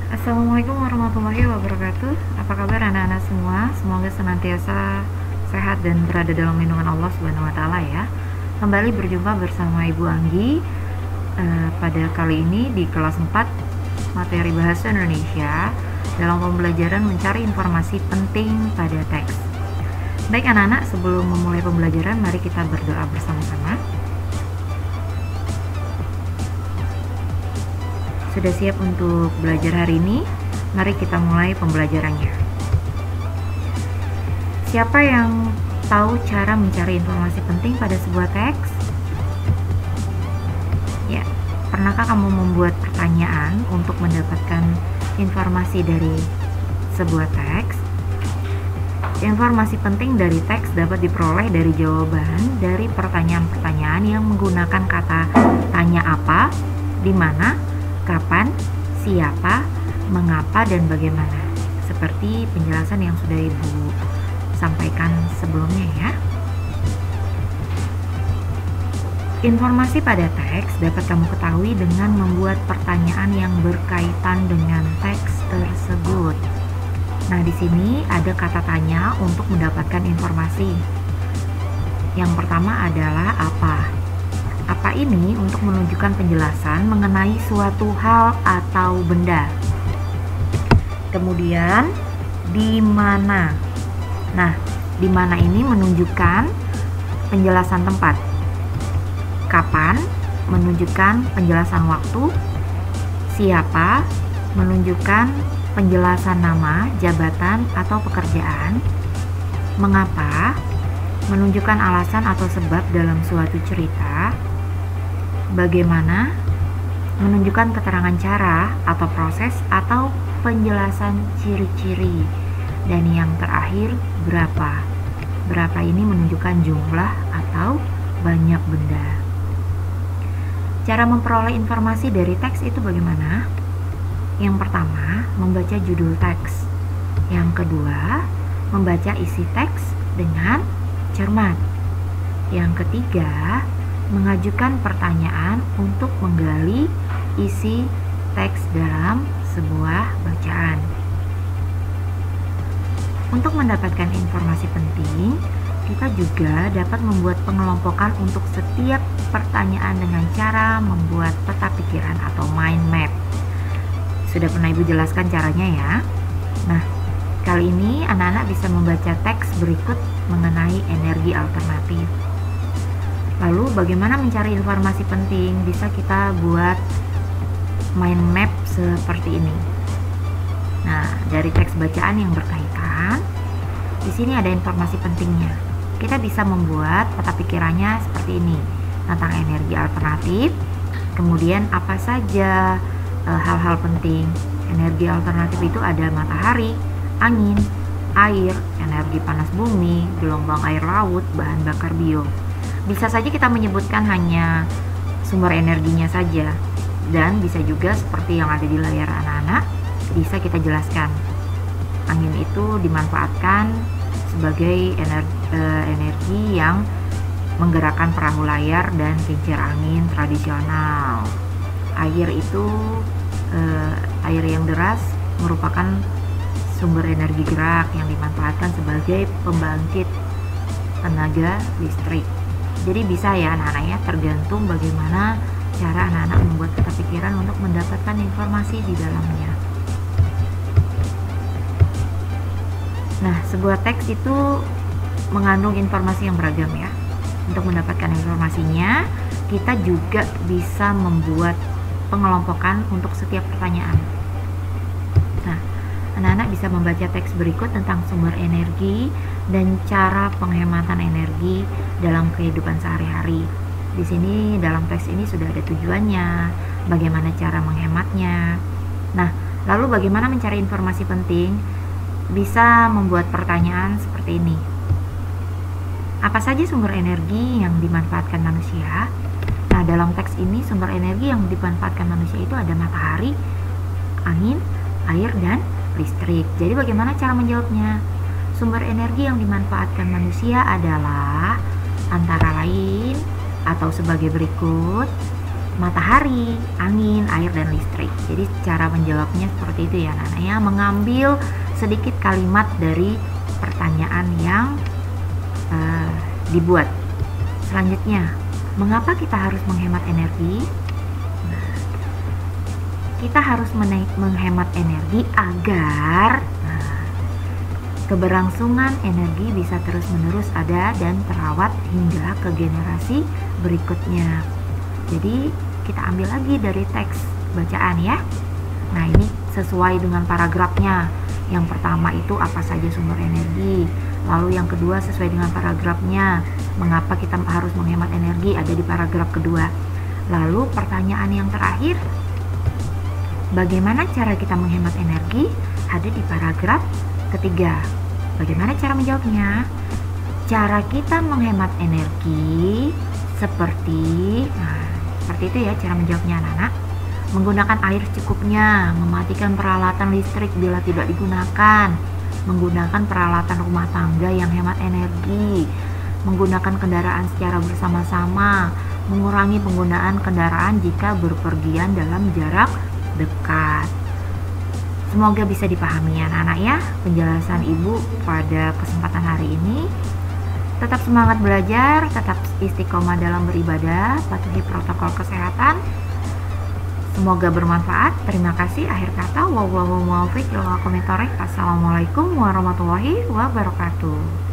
Assalamualaikum warahmatullahi wabarakatuh. Apa kabar anak-anak semua? Semoga senantiasa sehat dan berada dalam lindungan Allah Subhanahu wa taala ya. Kembali berjumpa bersama Ibu Anggi pada kali ini di kelas 4 materi bahasa Indonesia dalam pembelajaran mencari informasi penting pada teks. Baik anak-anak, sebelum memulai pembelajaran mari kita berdoa bersama-sama. Sudah siap untuk belajar hari ini? Mari kita mulai pembelajarannya. Siapa yang tahu cara mencari informasi penting pada sebuah teks? Ya, pernahkah kamu membuat pertanyaan untuk mendapatkan informasi dari sebuah teks? Informasi penting dari teks dapat diperoleh dari jawaban dari pertanyaan-pertanyaan yang menggunakan kata tanya apa, di mana, kapan, siapa, mengapa, dan bagaimana. Seperti penjelasan yang sudah Ibu sampaikan sebelumnya ya. Informasi pada teks dapat kamu ketahui dengan membuat pertanyaan yang berkaitan dengan teks tersebut. Nah, di sini ada kata tanya untuk mendapatkan informasi. Yang pertama adalah apa. Apa ini untuk menunjukkan penjelasan mengenai suatu hal atau benda. Kemudian, di mana. Nah, di mana ini menunjukkan penjelasan tempat. Kapan menunjukkan penjelasan waktu. Siapa menunjukkan penjelasan nama, jabatan, atau pekerjaan. Mengapa menunjukkan alasan atau sebab dalam suatu cerita. Bagaimana menunjukkan keterangan cara atau proses atau penjelasan ciri-ciri. Dan yang terakhir, berapa. Berapa ini menunjukkan jumlah atau banyak benda. Cara memperoleh informasi dari teks itu bagaimana? Yang pertama, membaca judul teks. Yang kedua, membaca isi teks dengan cermat. Yang ketiga, mengajukan pertanyaan untuk menggali isi teks dalam sebuah bacaan. Untuk mendapatkan informasi penting, kita juga dapat membuat pengelompokan untuk setiap pertanyaan dengan cara membuat peta pikiran atau mind map. Sudah pernah Ibu jelaskan caranya ya. Nah, kali ini anak-anak bisa membaca teks berikut mengenai energi alternatif. Lalu bagaimana mencari informasi penting? Bisa kita buat mind map seperti ini. Nah, dari teks bacaan yang berkaitan, di sini ada informasi pentingnya. Kita bisa membuat peta pikirannya seperti ini tentang energi alternatif. Kemudian apa saja hal-hal penting. Energi alternatif itu ada matahari, angin, air, energi panas bumi, gelombang air laut, bahan bakar bio. Bisa saja kita menyebutkan hanya sumber energinya saja, dan bisa juga seperti yang ada di layar anak-anak, bisa kita jelaskan. Angin itu dimanfaatkan sebagai energi yang menggerakkan perahu layar dan kincir angin tradisional. Air itu air yang deras merupakan sumber energi gerak yang dimanfaatkan sebagai pembangkit tenaga listrik. Jadi bisa ya anak-anak ya, tergantung bagaimana cara anak-anak membuat peta pikiran untuk mendapatkan informasi di dalamnya. Nah, sebuah teks itu mengandung informasi yang beragam ya. Untuk mendapatkan informasinya, kita juga bisa membuat pengelompokan untuk setiap pertanyaan. Nah, anak-anak bisa membaca teks berikut tentang sumber energi dan cara penghematan energi dalam kehidupan sehari-hari. Di sini dalam teks ini sudah ada tujuannya, bagaimana cara menghematnya. Nah, lalu bagaimana mencari informasi penting? Bisa membuat pertanyaan seperti ini. Apa saja sumber energi yang dimanfaatkan manusia? Nah, dalam teks ini sumber energi yang dimanfaatkan manusia itu ada matahari, angin, air, dan listrik. Jadi bagaimana cara menjawabnya? Sumber energi yang dimanfaatkan manusia adalah antara lain atau sebagai berikut: matahari, angin, air, dan listrik. Jadi cara menjawabnya seperti itu ya anak-anak ya, mengambil sedikit kalimat dari pertanyaan yang dibuat. Selanjutnya, mengapa kita harus menghemat energi? Kita harus menghemat energi agar keberlangsungan energi bisa terus-menerus ada dan terawat hingga ke generasi berikutnya. Jadi kita ambil lagi dari teks bacaan ya. Nah, ini sesuai dengan paragrafnya. Yang pertama itu apa saja sumber energi. Lalu yang kedua sesuai dengan paragrafnya. Mengapa kita harus menghemat energi ada di paragraf kedua. Lalu pertanyaan yang terakhir, bagaimana cara kita menghemat energi ada di paragraf ketiga. Bagaimana cara menjawabnya? Cara kita menghemat energi seperti itu ya cara menjawabnya anak-anak. Menggunakan air secukupnya, mematikan peralatan listrik bila tidak digunakan, menggunakan peralatan rumah tangga yang hemat energi, menggunakan kendaraan secara bersama-sama, mengurangi penggunaan kendaraan jika berpergian dalam jarak dekat. Semoga bisa dipahami ya anak-anak ya penjelasan ibu pada kesempatan hari ini. Tetap semangat belajar, tetap istiqomah dalam beribadah, patuhi protokol kesehatan. Semoga bermanfaat. Terima kasih. Akhir kata, wallahu muwaffiq ila aqwamit thoriq. Assalamualaikum warahmatullahi wabarakatuh.